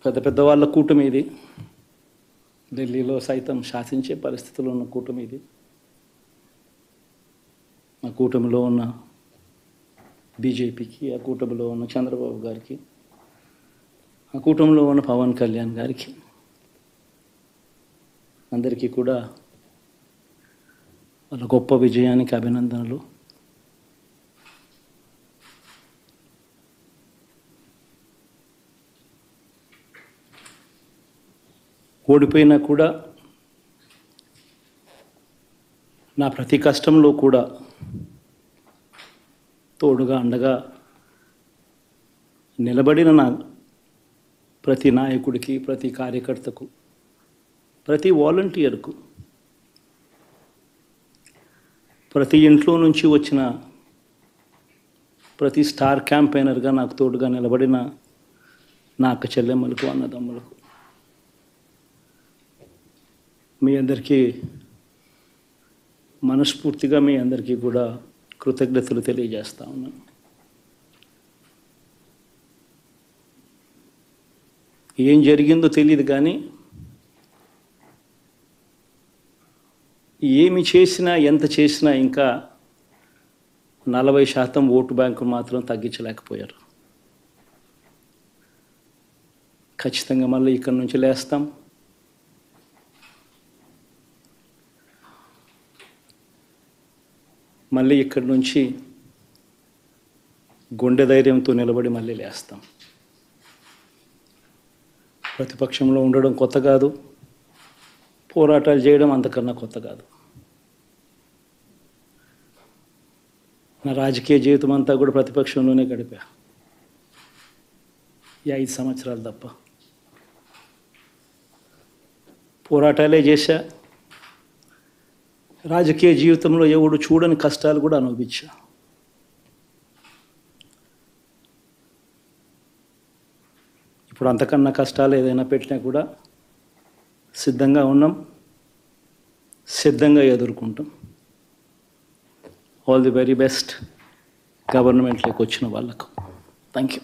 పెద్ద పెద్ద వాళ్ళ కూటమి ఇది. ఢిల్లీలో సైతం శాసించే పరిస్థితుల్లో ఉన్న కూటమి ఇది. ఆ కూటమిలో ఉన్న బీజేపీకి, ఆ కూటమిలో ఉన్న చంద్రబాబు గారికి, ఆ కూటమిలో ఉన్న పవన్ కళ్యాణ్ గారికి, అందరికీ కూడా వాళ్ళ గొప్ప విజయానికి అభినందనలు. ఓడిపోయినా కూడా నా ప్రతి కష్టంలో కూడా తోడుగా అండగా నిలబడిన నా ప్రతి నాయకుడికి, ప్రతి కార్యకర్తకు, ప్రతి వాలంటీర్కు, ప్రతి ఇంట్లో నుంచి వచ్చిన ప్రతి స్టార్ క్యాంపెయినర్గా నాకు తోడుగా నిలబడిన నా అక్క చెల్లెమ్మలకు, అన్నదమ్ములకు, మీ అందరికీ మనస్ఫూర్తిగా మీ అందరికీ కూడా కృతజ్ఞతలు తెలియజేస్తా ఉన్నాను. ఏం జరిగిందో తెలియదు కానీ ఏమి చేసినా, ఎంత చేసినా ఇంకా 40% ఓటు బ్యాంకు మాత్రం తగ్గించలేకపోయారు. ఖచ్చితంగా మళ్ళీ ఇక్కడి నుంచి లేస్తాం. మళ్ళీ ఇక్కడి నుంచి గుండె ధైర్యంతో నిలబడి మళ్ళీ లేస్తాం. ప్రతిపక్షంలో ఉండడం కొత్త కాదు, పోరాటాలు చేయడం అంతకన్నా కొత్త కాదు. నా రాజకీయ జీవితం అంతా కూడా ప్రతిపక్షంలోనే గడిపా, ఈ 5 సంవత్సరాలు తప్ప. పోరాటాలే చేశా. రాజకీయ జీవితంలో ఎవడు చూడని కష్టాలు కూడా అనుభవించా. ఇప్పుడు అంతకన్నా కష్టాలు ఏదైనా పెట్టినా కూడా సిద్ధంగా ఉన్నాం, సిద్ధంగా ఎదుర్కొంటాం. ఆల్ ది వెరీ బెస్ట్ గవర్నమెంట్లోకి వచ్చిన వాళ్ళకు. Thank you.